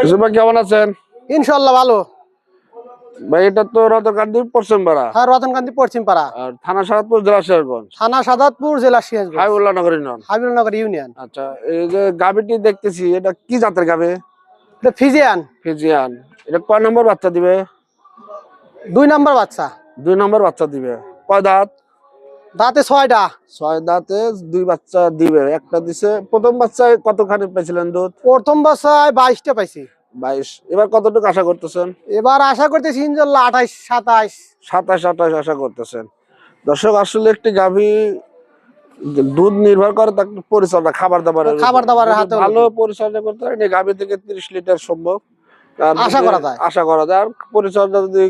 ইউসুফ ভাই কেমন আছেন? ইনশাআল্লাহ ভালো। ভাই এটা তো রতনকান্দি পশ্চিম পাড়া। হ্যাঁ, রতনকান্দি পশ্চিম পাড়া। আর থানা সাদাতপুর জেলা সিরাজগঞ্জ। থানা সাদাতপুর জেলা সিরাজগঞ্জ। হাবিবুল্লাহ নগর ইউনিয়ন। হাবিবুল্লাহ নগর ইউনিয়ন। আচ্ছা, এই যে গাভীটি দেখতেছি এটা কি জাতের গাভী? এটা ফিজিয়ান। ফিজিয়ান। এটা কয় নম্বর বাচ্চা দিবে? 2 নাম্বার বাচ্চা। 2 নম্বর বাচ্চা দিবে। কয় দাঁত? দাঁতে 6টা। 6 দাঁতে 2 বাচ্চা দিবে। একটা দিছে। প্রথম বাচ্চায় কতখানি পেয়েছিলেন দুধ? প্রথম বাচ্চায় 22টা পাইছি। 22। এবার কতটুকু আশা করতেছেন? এবার আশা করতেছি ইনশাআল্লাহ 28 27। 27 28 আশা করতেছেন। দর্শক আসলে একটি গাভী দুধ নির্ভর করে তার পরিচর্যা, খাবার দাবারের হাতে ভালো পরিচর্যা করতে হয় গাভী থেকে 30 লিটার সম্ভব আশা করা যায়। আর পরিচর্যা যদি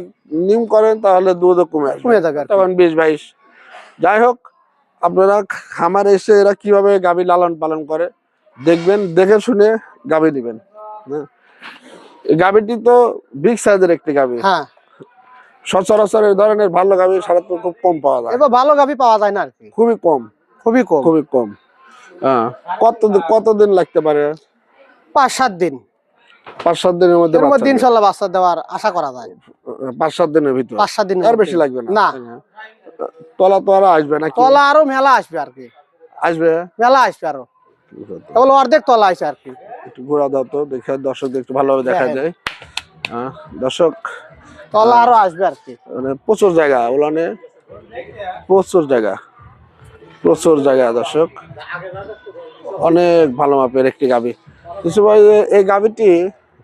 নিয়ম করেন তাহলে দুধও কমে যাবে, তখন 20 22। যাই হোক, আপনারা খামারে এসে এরা কিভাবে গাভী লালন পালন করে দেখবেন, দেখে শুনে গাভী দিবেন। এই গাভীটি তো বিগ সাইজের একটি গাভী। হ্যাঁ, সচরাচর এই ধরনের ভালো গাভী সাধারণত খুব কম পাওয়া যায়। এবার ভালো গাভী পাওয়া যায় না আর কি, খুবই কম। হ্যাঁ, কতদিন লাগতে পারে? 5-7 দিন। 5-7 দিনের মধ্যে ইনশাআল্লাহ বাচ্চা দেওয়ার আশা করা যায়। 5-7 দিনের ভিতর। 5-7 দিন আর বেশি লাগবে না। না, তলা তো আরো আসবে নাকি? তলা আরো মেলা আসবে আর কি। মেলা আসবে আরো, কেবল অর্ধেক তলা আসে আর কি। একটু ঘোরা দাও তো, দেখে দর্শকদের একটু ভালোভাবে দেখা যায়। দর্শক, তলা আরো আসবে আর কি। মানে প্রচুর জায়গা ওলানে, প্রচুর জায়গা দর্শক, অনেক ভালো মাপের একটি গাভী। কিছু ভাই, এই গাভীটি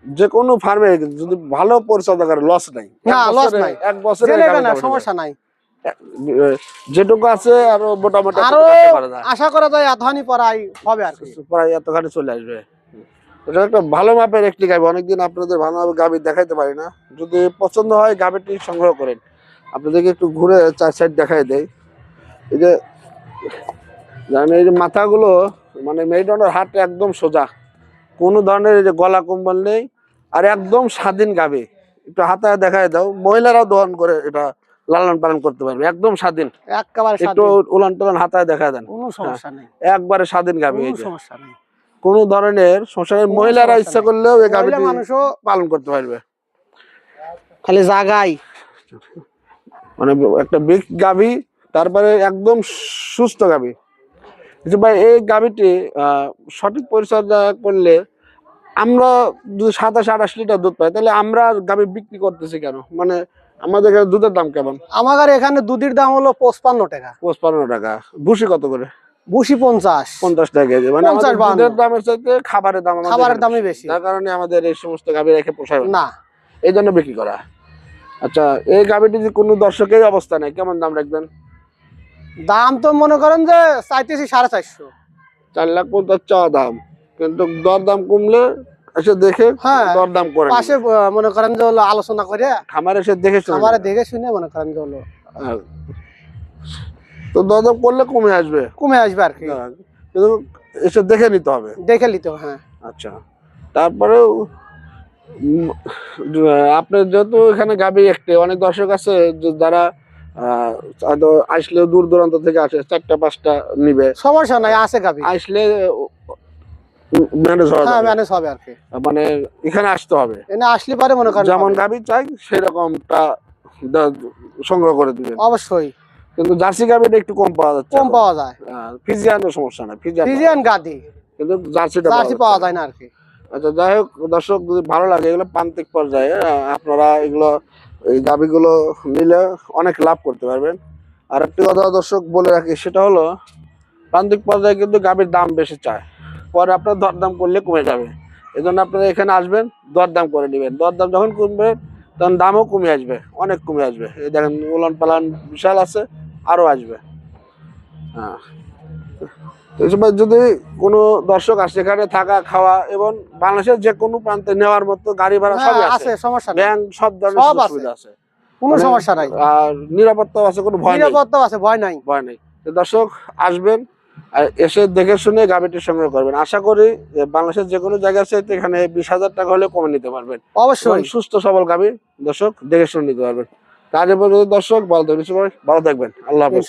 যে কোনো ফার্মে যদি ভালো পরিচর্যা করে লস নাই। না, লস নাই। 1 বছরে সমস্যা নাই। যেটুকু আছে আরো মোটামুটি আশা করা যায় আধানি পড়াই হবে আর কি, প্রায় এতখানি চলে আসবে। এটা একটা ভালো মাপের একটি গাভী। অনেকদিন আপনাদের ভালোভাবে গাভী দেখাইতে পারি না। যদি পছন্দ হয় গাভীটি সংগ্রহ করেন। আপনাদেরকে একটু ঘুরে 4 সাইড দেখাই দেয়। এই যে জানেন, এই যে মাথাগুলো মানে মেরুদণ্ডের হাটে একদম সোজা, কোনো ধরনের এই যে গলা কম্বল নেই, আর একদম স্বাধীন গাভী। একটু হাতে দেখায় দাও, মহিলারাও দহন করে এটা লালন পালন করতে পারবে, একদম স্বাধীন। একটু উলান টলান হাতায় দেখা দেন, কোনো সমস্যা নেই, একবারে স্বাধীন গাভী। কোনো সমস্যা নেই, কোনো ধরনের সমস্যা নেই। মহিলারা ইচ্ছা করলেও এই গাভীটি মানুষও পালন করতে পারবে, খালি জায়গায়। মানে একটা বিগ গাভী, তারপরে একদম সুস্থ গাভী। ভাই, এই গাভীটি সঠিক পরিচর্যা করলে আমরা যদি 27-28 লিটার দুধ পাই, তাহলে আমরা গাভী বিক্রি করতেছি কেন? মানে আমাদের এখানে দুধের দাম কেমন? আমাদের এখানে দুধের দাম হলো 55 টাকা। 55 টাকা। ভুসি কত করে? ভুসি 50 টাকা কেজি। মানে দুধের দামের চাইতে খাবারের দামই বেশি, যার কারণে আমাদের এই সমস্ত গাভী রেখে পোষায় না, এই জন্য বিক্রি করা। আচ্ছা, এই গাভীটি যে কোনো দর্শকের অবস্থা নেই, কেমন দাম রাখবেন? দাম তো মনে করেন যে চাইতেছি 450। 4,50,000 চাওয়া দাম, কিন্তু দরদাম কমলে এসে দেখে দরদাম করে পাশে মনে করেন যে হলো আলোচনা করে খামারে এসে দেখে শুনে মনে করেন যে হলো তো দরদাম করলে কমে আসবে আর কি, কিন্তু এসে দেখে নিতে হবে। হ্যাঁ। আচ্ছা, তারপরেও আপনার যেহেতু এখানে গাভী একটি, অনেক দর্শক আছে যারা আসলে দূর দূরান্ত থেকে আসে, 4টা-5টা নিবে, সমস্যা নাই, আছে গাভী আসলে ম্যানেজ হবে আর কি। মানে এখানে আসতে হবে, আসলে পারে মনে করেন যেমন গাভী চাই সেরকমটা সংগ্রহ করে দিবেন অবশ্যই। কিন্তু জার্সি গাভীটা একটু কম পাওয়া যায়। ফিজিয়ানের সমস্যা নাই, ফিজিয়ান গাভী, কিন্তু জার্সি পাওয়া যায় না আর কি। আচ্ছা, যাই হোক দর্শক, যদি ভালো লাগে এগুলো প্রান্তিক পর্যায়ে আপনারা এগুলো এই গাভীগুলো নিলে অনেক লাভ করতে পারবেন। আর একটি কথা দর্শক বলে রাখি, সেটা হলো প্রান্তিক পর্যায়ে কিন্তু গাভীর দাম বেশি চায়, পরে আপনার দরদাম করলে কমে যাবে। এই জন্য আপনারা এখানে আসবেন, দরদাম করে নেবেন। দরদাম যখন কমবে তখন দামও কমে আসবে, অনেক কমে আসবে। এই দেখেন, উলান পালান বিশাল আছে, আরো আসবে। হ্যাঁ, যদি কোনো দর্শক আসে, এখানে থাকা খাওয়া এবং বাংলাদেশের যে কোনো প্রান্তে নেওয়ার মতো গাড়ি ভাড়া সব আছে, সমস্যা নেই, ব্যাংক সব ধরনের সুবিধা আছে, কোনো সমস্যা নাই। আর নিরাপত্তাও আছে, কোনো ভয় নাই। দর্শক আসবেন, এসে দেখে শুনে গাভীটি সংগ্রহ করবেন। আশা করি বাংলাদেশের যে কোনো জায়গা আছে এখানে 20,000 টাকা হলে কমে নিতে পারবেন অবশ্যই। সুস্থ সবল গাভী দর্শক দেখে শুনে নিতে পারবেন। তার পরে দর্শক ভালো থাকবেন, আল্লাহ হাফেজ।